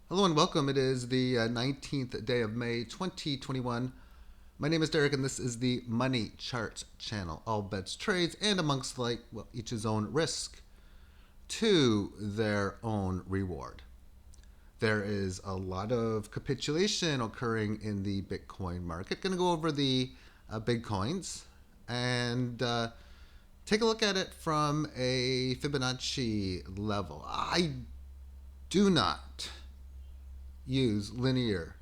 Hello and welcome. It is the 19th day of May 2021. My name is Derek and this is the Money Charts channel. All bets, trades, and amongst each his own risk to their own reward. There is a lot of capitulation occurring in the Bitcoin market. Going to go over the big coins and take a look at it from a Fibonacci level. I do not use linear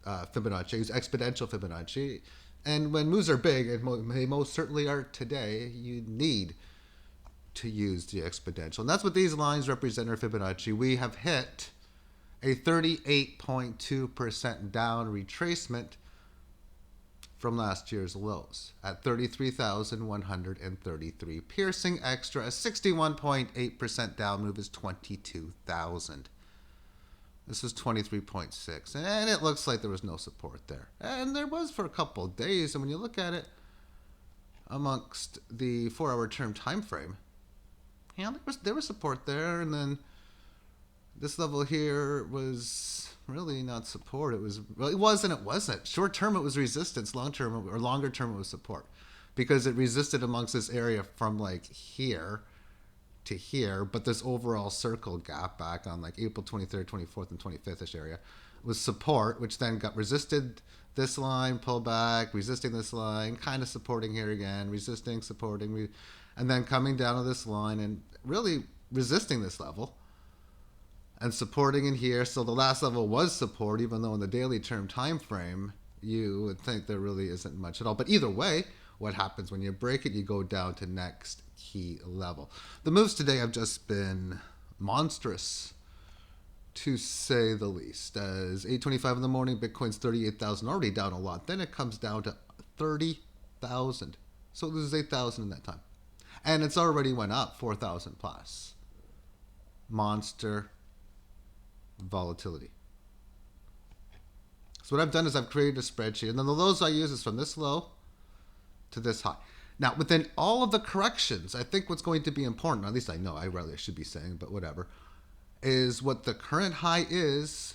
Fibonacci, use exponential Fibonacci. And when moves are big, and they most certainly are today, you need to use the exponential. And that's what these lines represent our Fibonacci. We have hit a 38.2% down retracement from last year's lows at 33,133. Piercing extra, a 61.8% down move is 22,000. This is 23.6, and it looks like there was no support there. And there was for a couple of days, and when you look at it amongst the 4-hour term time frame, there was support there, and then this level here was really not support. It was and it wasn't. Short term it was resistance, long term or longer term it was support, because it resisted amongst this area from like here to here, but this overall circle gap back on like April 23rd, 24th, and 25th-ish area was support, which then got resisted this line, pull back, resisting this line, kind of supporting here again, resisting, supporting, and then coming down to this line and really resisting this level and supporting in here. So the last level was support, even though in the daily term time frame you would think there really isn't much at all. But either way, what happens when you break it, you go down to next key level. The moves today have just been monstrous, to say the least. As 8:25 in the morning, Bitcoin's 38,000, already down a lot. Then it comes down to 30,000. So it loses 8,000 in that time. And it's already went up 4,000 plus. Monster volatility. So what I've done is I've created a spreadsheet, and then the lows I use is from this low to this high. Now, within all of the corrections, I think what's going to be important, at least I know, I rather should be saying, but whatever, is what the current high is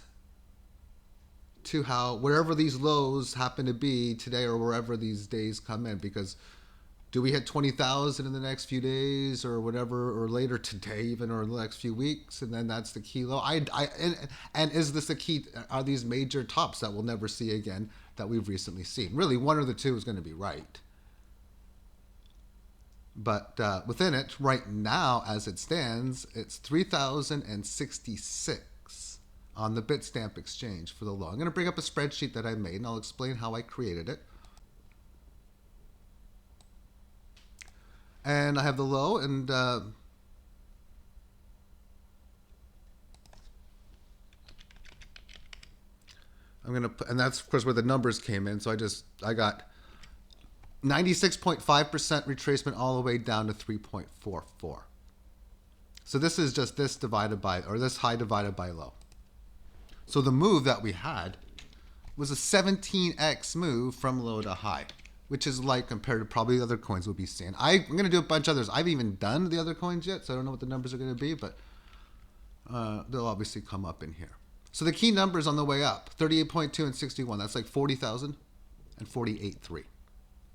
to wherever these lows happen to be today or wherever these days come in. Because do we hit 20,000 in the next few days or whatever, or later today even, or the next few weeks, and then that's the key low? And is this the key? Are these major tops that we'll never see again that we've recently seen? Really, one or the two is going to be right. But within it, right now, as it stands, it's 3,066 on the Bitstamp exchange for the low. I'm going to bring up a spreadsheet that I made, and I'll explain how I created it. And I have the low, and I'm going to put, and that's, of course, where the numbers came in. So I got 96.5% retracement all the way down to 3.44. So this is just this divided by, or this high divided by low. So the move that we had was a 17x move from low to high, which is light compared to probably the other coins we'll be seeing. I'm going to do a bunch of others. I haven't even done the other coins yet, so I don't know what the numbers are going to be, but they'll obviously come up in here. So the key numbers on the way up, 38.2 and 61, that's like 40,000 and 48.3.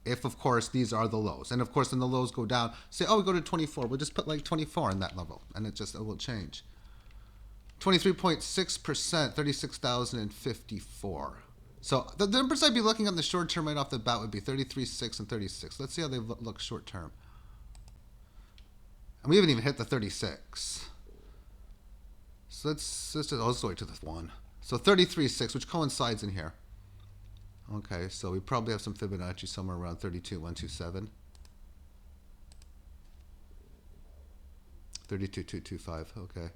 If, of course, these are the lows. And, of course, when the lows go down, say, oh, we go to 24. We'll just put like 24 in that level, and it will change. 23.6%, 36,054. So the numbers I'd be looking at in the short term right off the bat would be 33.6 and 36. Let's see how they look short term. And we haven't even hit the 36. So let's just wait to the one. So 33.6, which coincides in here. Okay, so we probably have some Fibonacci somewhere around 32,127. 32,225, okay.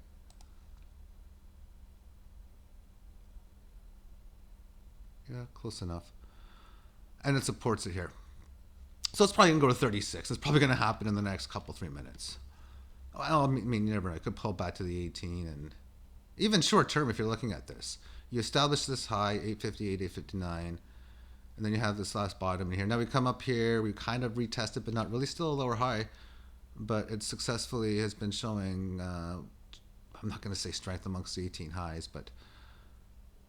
Yeah, close enough. And it supports it here. So it's probably going to go to 36. It's probably going to happen in the next 3 minutes. Well, I mean, you never know. It could pull back to the 18. And even short term, if you're looking at this, you establish this high, 858, 859. And then you have this last bottom in here. Now we come up here, we kind of retested, but not really, still a lower high. But it successfully has been showing, I'm not going to say strength amongst the 18 highs, but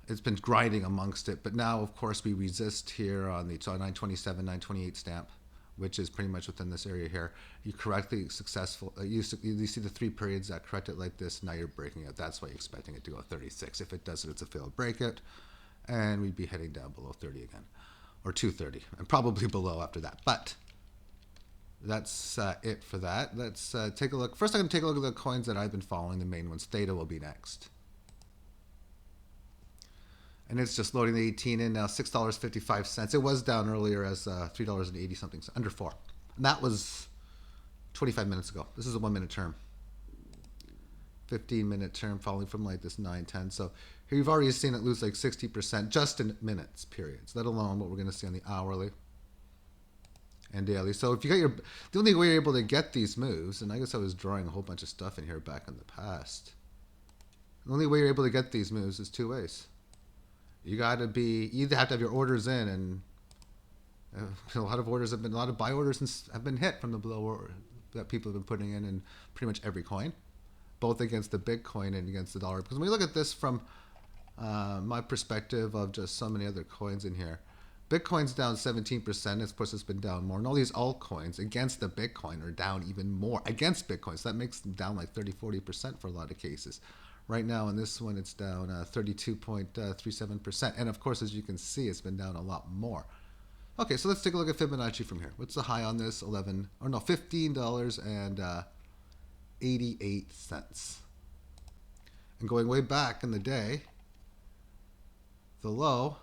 it's been grinding amongst it. But now, of course, we resist here on the 927, 928 stamp, which is pretty much within this area here. You correctly successful. You see the 3 periods that correct it like this. Now you're breaking it. That's why you're expecting it to go 36. If it doesn't, it's a failed breakout, and we'd be heading down below 30 again, or 230, and probably below after that. But that's it for that. Let's take a look. First, I'm going to take a look at the coins that I've been following. The main ones. Theta will be next. And it's just loading the 18 in now, $6.55. It was down earlier as $3.80 something, under 4. And that was 25 minutes ago. This is a 1 minute term. 15-minute term falling from like this 910. So here you've already seen it lose like 60% just in minutes periods, let alone what we're going to see on the hourly and daily. So if you got the only way you're able to get these moves, and I guess I was drawing a whole bunch of stuff in here back in the past. The only way you're able to get these moves is 2 ways. You got to be, you either have to have your orders in, and a lot of buy orders have been hit from the below that people have been putting in pretty much every coin, both against the Bitcoin and against the dollar. Because when we look at this from my perspective of just so many other coins in here, Bitcoin's down 17%. Of course, it's been down more. And all these altcoins against the Bitcoin are down even more against Bitcoin. So that makes them down like 30-40% for a lot of cases. Right now in this one, it's down 32.37%. And of course, as you can see, it's been down a lot more. Okay, so let's take a look at Fibonacci from here. What's the high on this? $15.88. And going way back in the day, the low,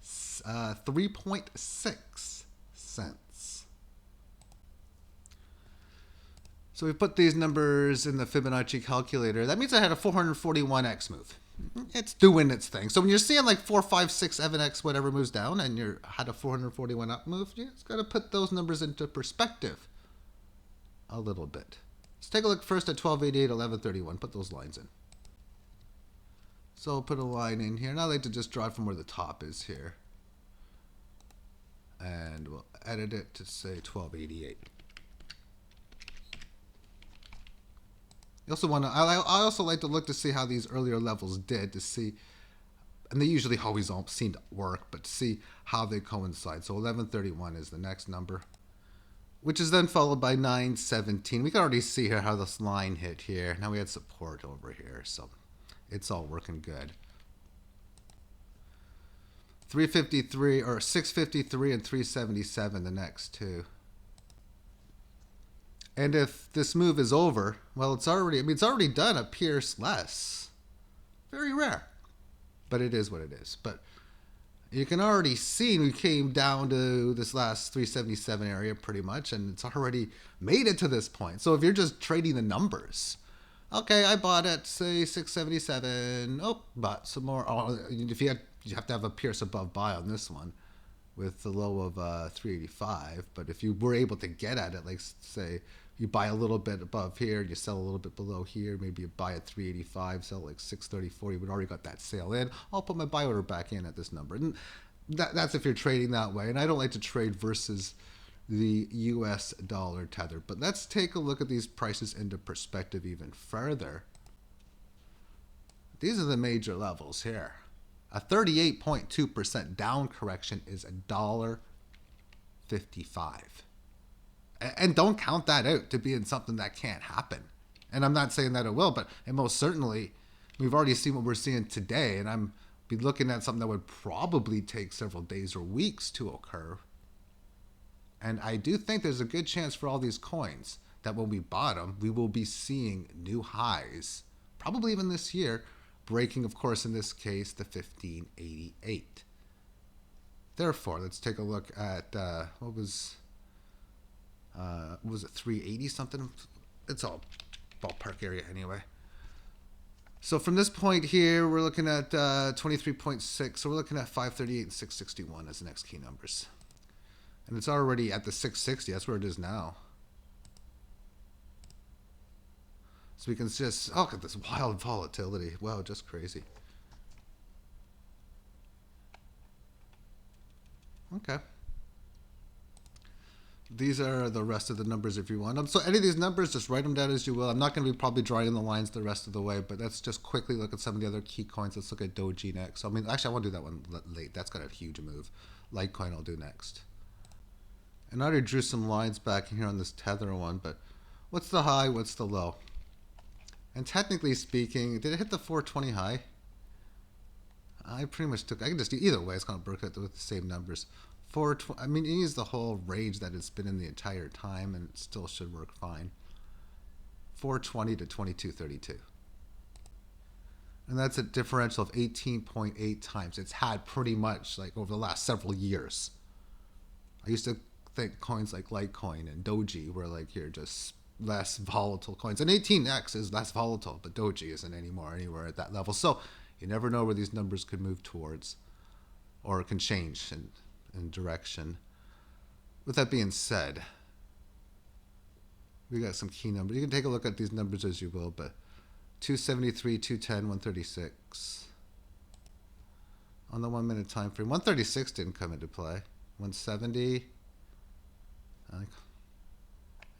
3.6 cents. So we put these numbers in the Fibonacci calculator. That means I had a 441x move. It's doing its thing. So when you're seeing like 4, 5, 6, 7x, whatever moves down, and you had a 441 up move, you just got to put those numbers into perspective a little bit. Let's take a look first at 1288, 1131. Put those lines in. So I'll put a line in here. And I like to just draw it from where the top is here. And we'll edit it to say 1288. You also want to. I also like to look to see how these earlier levels did, to see, and they usually always don't seem to work, but to see how they coincide. So 1131 is the next number, which is then followed by 917. We can already see here how this line hit here. Now we had support over here, so it's all working good. 353 or 653 and 377, the next two. And if this move is over, well, it's already done a pierce less. Very rare. But it is what it is. But you can already see we came down to this last 377 area pretty much, and it's already made it to this point. So if you're just trading the numbers, okay, I bought at, say, 677. Oh, bought some more. Oh, if you have to have a pierce above buy on this one with the low of 385. But if you were able to get at it, like, say, you buy a little bit above here, you sell a little bit below here, maybe you buy at 385, sell like 634, you would already got that sale in. I'll put my buy order back in at this number. And that's if you're trading that way. And I don't like to trade versus the US dollar tether. But let's take a look at these prices into perspective even further. These are the major levels here. A 38.2% down correction is $1.55. And don't count that out to being something that can't happen. And I'm not saying that it will, but it most certainly, we've already seen what we're seeing today, and I'm be looking at something that would probably take several days or weeks to occur. And I do think there's a good chance for all these coins that when we bottom, we will be seeing new highs, probably even this year, breaking, of course, in this case, the 1588. Therefore, let's take a look at what was it 380 something? It's all ballpark area anyway. So from this point here, we're looking at 23.6. So we're looking at 538 and 661 as the next key numbers. And it's already at the 660. That's where it is now. So we can just, oh, look at this wild volatility. Wow, just crazy. Okay. These are the rest of the numbers if you want them. So any of these numbers, just write them down as you will. I'm not going to be probably drawing the lines the rest of the way, but let's just quickly look at some of the other key coins. Let's look at Doge next. So, I mean, actually, I want to do that one late. That's got a huge move. Litecoin I'll do next. And I already drew some lines back in here on this Tether one, but what's the high? What's the low? And technically speaking, did it hit the 420 high? I pretty much took, I can just do either way. It's going to work out with the same numbers. I mean, you use the whole range that it's been in the entire time, and it still should work fine. 420 to 2232. And that's a differential of 18.8 times. It's had pretty much like over the last several years. I used to think coins like Litecoin and Doge were like here just less volatile coins. And 18x is less volatile, but Doge isn't anywhere at that level. So you never know where these numbers could move towards or can change in direction. With that being said, we got some key numbers. You can take a look at these numbers as you will, but 273, 210, 136 on the 1 minute time frame. 136 didn't come into play. 170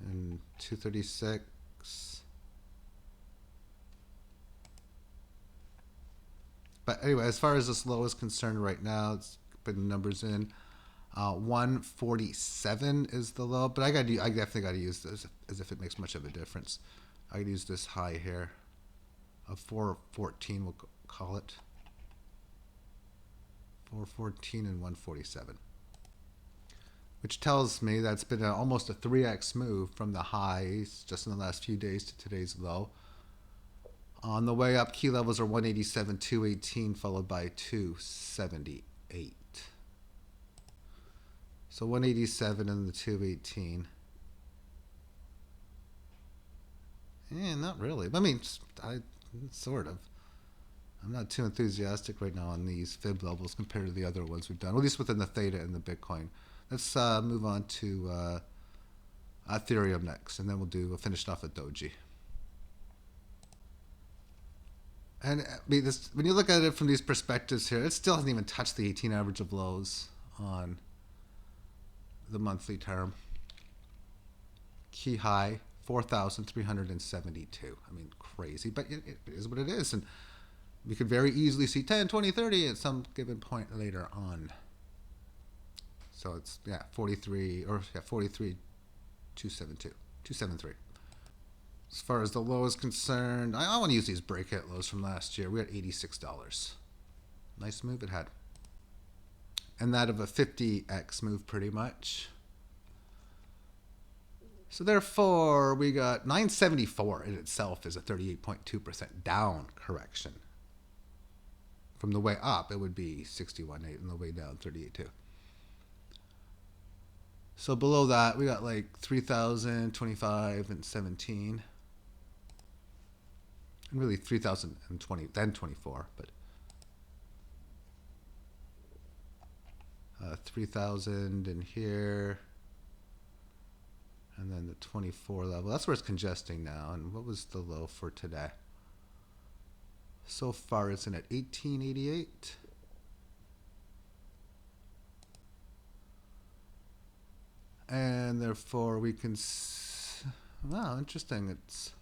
and 236. But anyway, as far as this low is concerned right now, it's putting the numbers in. 147 is the low, but I definitely got to use this as if it makes much of a difference. I could use this high here of 414, we'll call it. 414 and 147. Which tells me that's been almost a 3x move from the highs just in the last few days to today's low. On the way up, key levels are 187, 218, followed by 278. So 187 and the 218. Yeah, not really. I mean, sort of. I'm not too enthusiastic right now on these fib levels compared to the other ones we've done, at least within the Theta and the Bitcoin. Let's move on to Ethereum next, and then we'll finish it off at Doge. And I mean, when you look at it from these perspectives here, it still hasn't even touched the 18 average of lows on the monthly term. Key high, 4,372. I mean, crazy, but it is what it is. And we could very easily see 10, 20, 30 at some given point later on. So it's, 43, 273. As far as the low is concerned, I want to use these breakout lows from last year. We had $86. Nice move it had. And that of a 50x move pretty much. So therefore, we got 974 in itself is a 38.2% down correction. From the way up, it would be 61.8, and the way down, 38.2. So below that, we got like 3,000, 25, and 17. And really 3,020, then 24, but 3,000 in here, and then the 24 level. That's where it's congesting now. And what was the low for today? So far, it's in at 1888. And therefore, we can. Wow, interesting. It's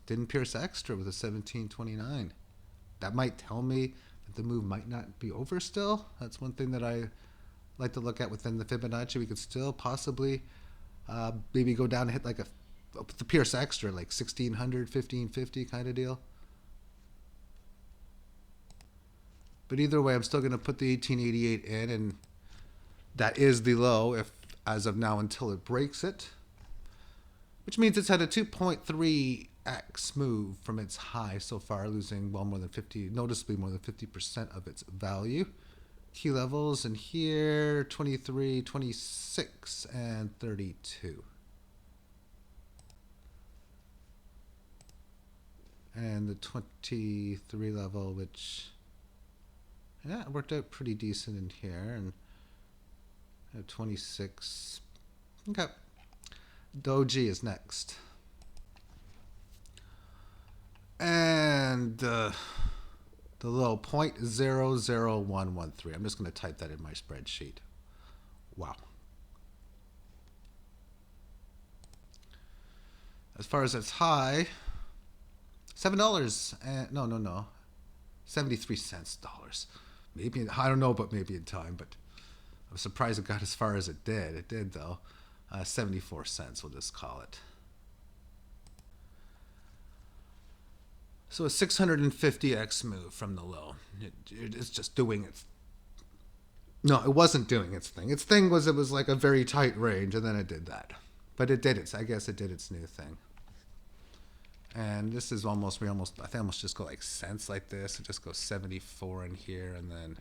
didn't pierce extra with a 1729. That might tell me that the move might not be over still. That's one thing that I like to look at within the Fibonacci. We could still possibly maybe go down and hit like the pierce extra, like 1600, 1550 kind of deal. But either way, I'm still going to put the 1888 in, and that is the low if as of now until it breaks it, which means it's had a 2.3x move from its high so far, losing noticeably more than 50% of its value. Key levels in here, 23, 26, and 32. And the 23 level, which it worked out pretty decent in here, and 26. Okay. Doge is next. And the low, 0.00113. I'm just going to type that in my spreadsheet. Wow. As far as its high, $7 and no, 73 cents dollars. Maybe, I don't know, but maybe in time, but I was surprised it got as far as it did. It did though. 74 cents, we'll just call it. So a 650x move from the low. It's just doing its... No, it wasn't doing its thing. Its thing was, it was like a very tight range, and then it did that. But it did its, I guess it did its new thing. And this is almost, I think almost just go like cents like this. It just goes 74 in here, and then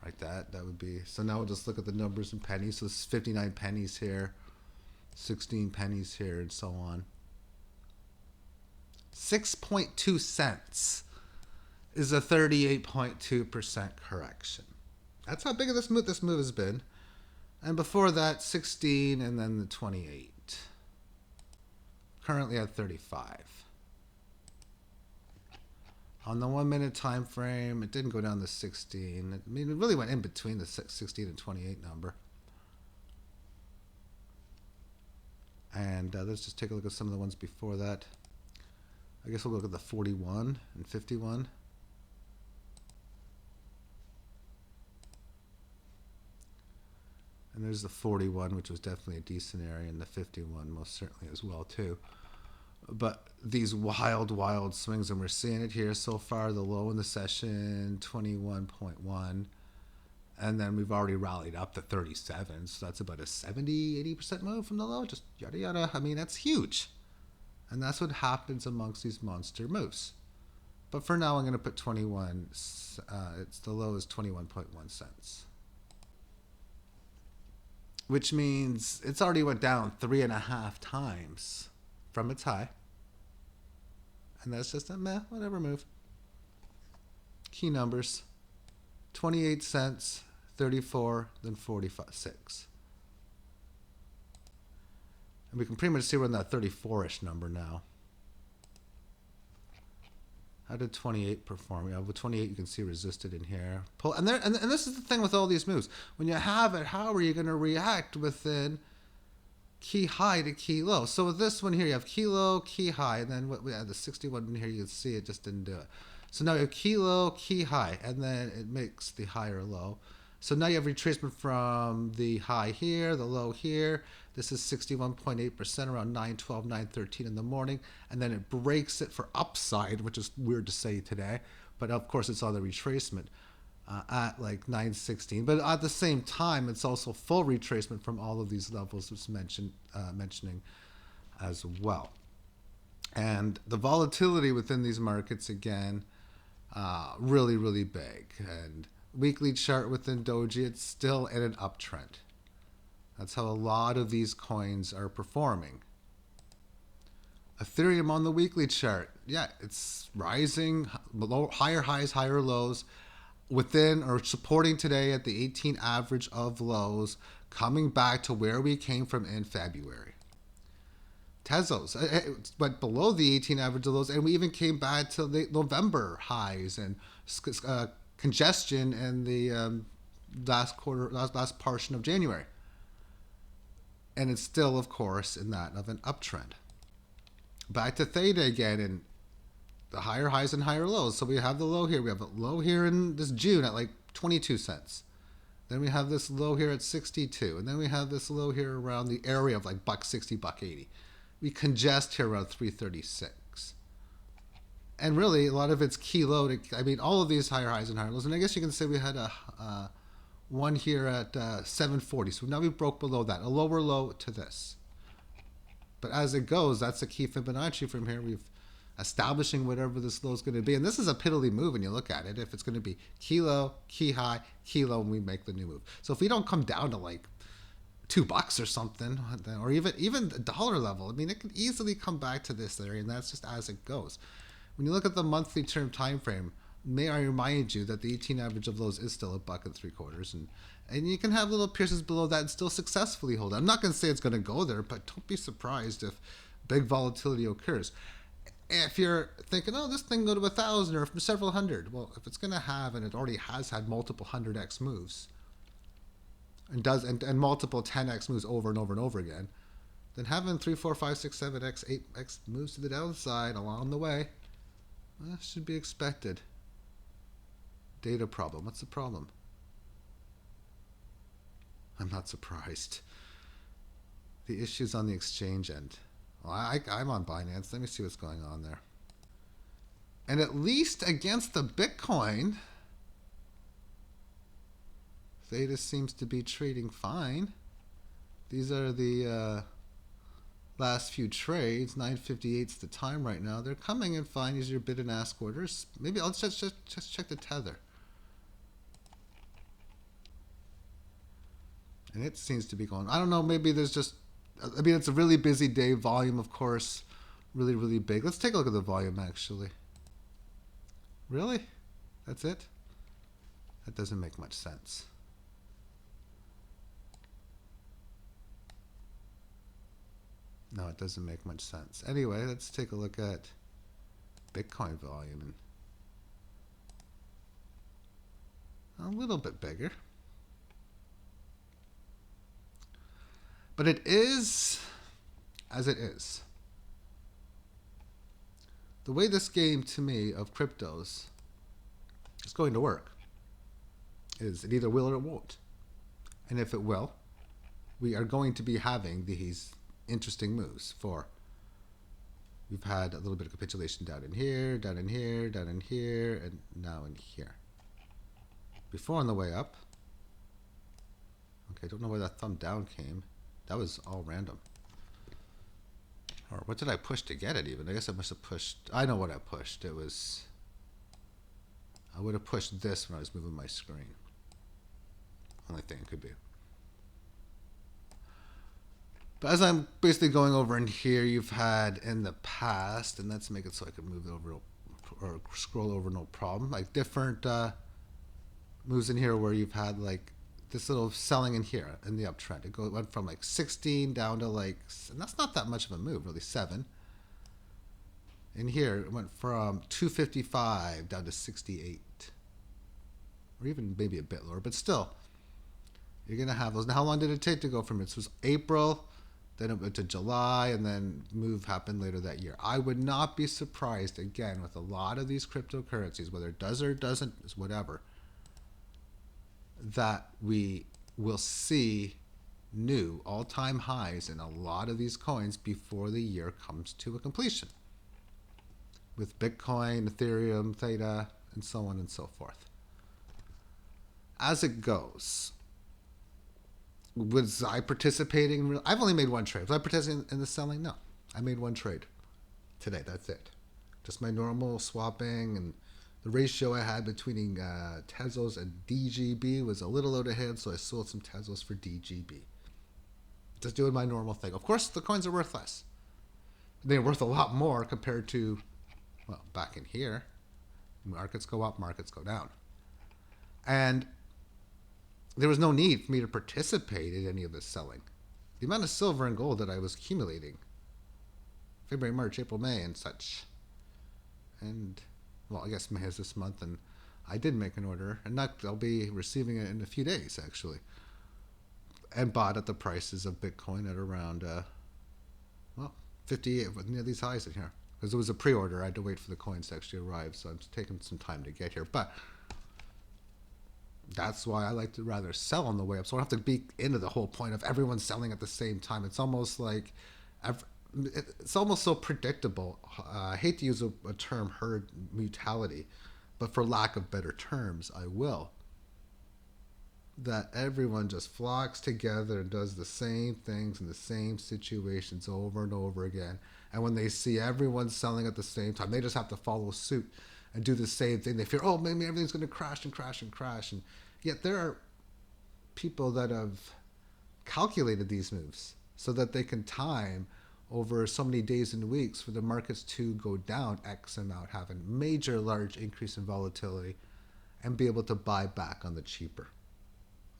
like that. That would be, so now we'll just look at the numbers in pennies. So this is 59 pennies here, 16 pennies here, and so on. 6.2 cents is a 38.2% correction. That's how big of this move has been. And before that, 16, and then the 28. Currently at 35. On the 1 minute time frame, it didn't go down to 16. I mean, it really went in between the 16 and 28 number. And let's just take a look at some of the ones before that. I guess we'll look at the 41 and 51. And there's the 41, which was definitely a decent area, and the 51 most certainly as well too. But these wild swings, and we're seeing it here so far. The low in the session, 21.1. And then we've already rallied up to 37. So that's about a 70-80% move from the low. Just yada yada. I mean, that's huge. And that's what happens amongst these monster moves. But for now, I'm going to put 21. It's the low is 21.1 cents. Which means it's already went down 3.5 times from its high. And that's just a meh, whatever move. Key numbers. 28 cents, 34, then 46. And we can pretty much see we're in that 34-ish number now. How did 28 perform? Yeah, with 28 you can see resisted in here. Pull, and this is the thing with all these moves. When you have it, how are you going to react within key high to key low? So with this one here, you have key low, key high, and then what we had the 61 in here, you can see it just didn't do it. So now you have key low, key high, and then it makes the higher low. So now you have retracement from the high here, the low here. This is 61.8% around 9:12, 9:13 in the morning. And then it breaks it for upside, which is weird to say today. But of course, it's on the retracement at like 9:16. But at the same time, it's also full retracement from all of these levels it's mentioning as well. And the volatility within these markets, again, really, really big. And weekly chart within Doge, it's still in an uptrend. That's how a lot of these coins are performing. Ethereum on the weekly chart, yeah, it's rising, below, higher highs, higher lows, within or supporting today at the 18 average of lows, coming back to where we came from in February. Tezos went below the 18 average of lows, and we even came back to the November highs and congestion in the last portion of January. And it's still, of course, in that of an uptrend. Back to Theta again, and the higher highs and higher lows. So we have the low here. We have a low here in this June at like 22 cents. Then we have this low here at 62. And then we have this low here around the area of like $1.60, $1.80. We congest here around 336. And really, a lot of it's key low. I mean, all of these higher highs and higher lows. And I guess you can say we had a one here at 740. So now we broke below that. A lower low to this. But as it goes, that's a key Fibonacci from here. We've establishing whatever this low is going to be. And this is a piddly move when you look at it. If it's going to be key low, key high, key low, and we make the new move. So if we don't come down to like $2 or something, or even the dollar level, I mean, it could easily come back to this area, and that's just as it goes. When you look at the monthly term time frame, may I remind you that the 18 average of lows is still $1.75, and you can have little pierces below that and still successfully hold. I'm not going to say it's going to go there, but don't be surprised if big volatility occurs. If you're thinking, oh, this thing go to 1,000 or several hundred, well, if it's going to have, and it already has had multiple 100x moves, and multiple 10x moves over and over and over again, then having 3, 4, 5, 6, 7x, 8x moves to the downside along the way, well, should be expected. Data problem. What's the problem? I'm not surprised. The issue's on the exchange end. Well, I'm on Binance. Let me see what's going on there. And at least against the Bitcoin, Theta seems to be trading fine. These are the last few trades. 9:58's the time right now. They're coming in fine. These are your bid and ask orders. Maybe I'll just check the tether. And it seems to be going. I don't know. Maybe there's just. I mean, it's a really busy day. Volume, of course, really, really big. Let's take a look at the volume, actually. Really? That's it? That doesn't make much sense. No, it doesn't make much sense. Anyway, let's take a look at Bitcoin volume. And a little bit bigger. But it is as it is. The way this game, to me, of cryptos is going to work is it either will or it won't. And if it will, we are going to be having these interesting moves for. We've had a little bit of capitulation down in here, down in here, down in here, and now in here. Before on the way up. Okay, I don't know where that thumb down came. That was all random. Or what did I push to get it even? I guess I must have pushed. I know what I pushed. It was. I would have pushed this when I was moving my screen. Only thing it could be. But as I'm basically going over in here, you've had in the past, and let's make it so I can move it over or scroll over no problem. Like different moves in here where you've had like this little selling in here in the uptrend. It went from like 16 down to like, and that's not that much of a move, really, 7. In here, it went from 255 down to 68. Or even maybe a bit lower, but still, you're going to have those. Now, how long did it take to go from it? This was April, then it went to July, and then move happened later that year. I would not be surprised, again, with a lot of these cryptocurrencies, whether it does or doesn't, is whatever, that we will see new all-time highs in a lot of these coins before the year comes to a completion. With Bitcoin, Ethereum, Theta, and so on and so forth. As it goes, was I participating? I've only made one trade. Was I participating in the selling? No. I made one trade today. That's it. Just my normal swapping, and the ratio I had between Tezos and DGB was a little out of hand, so I sold some Tezos for DGB. Just doing my normal thing. Of course, the coins are worth less. They're worth a lot more compared to, well, back in here. Markets go up, markets go down. And there was no need for me to participate in any of this selling. The amount of silver and gold that I was accumulating, February, March, April, May, and such. And, well, I guess May is this month, and I did make an order, and I'll be receiving it in a few days, actually. And bought at the prices of Bitcoin at around, 58, with near these highs in here. Because it was a pre-order, I had to wait for the coins to actually arrive, so it's taking some time to get here. But that's why I like to rather sell on the way up, so I don't have to be into the whole point of everyone selling at the same time. It's almost like, it's almost so predictable. I hate to use a term, herd mentality, but for lack of better terms, I will. That everyone just flocks together and does the same things in the same situations over and over again. And when they see everyone selling at the same time, they just have to follow suit and do the same thing. They fear, oh, maybe everything's going to crash and crash and crash. And yet there are people that have calculated these moves so that they can time over so many days and weeks for the markets to go down X amount, have a major large increase in volatility, and be able to buy back on the cheaper.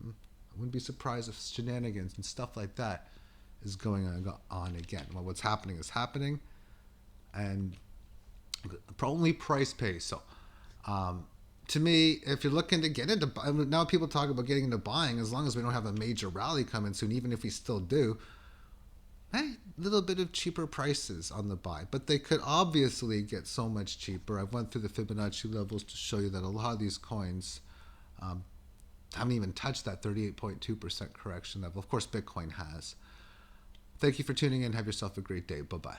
I wouldn't be surprised if shenanigans and stuff like that is going on again. Well, what's happening is happening, and only price pays. So To me, if you're looking to get into, now people talk about getting into buying, as long as we don't have a major rally coming soon, even if we still do, hey, a little bit of cheaper prices on the buy, but they could obviously get so much cheaper. I've went through the Fibonacci levels to show you that a lot of these coins haven't even touched that 38.2% correction level. Of course, Bitcoin has. Thank you for tuning in. Have yourself a great day. Bye-bye.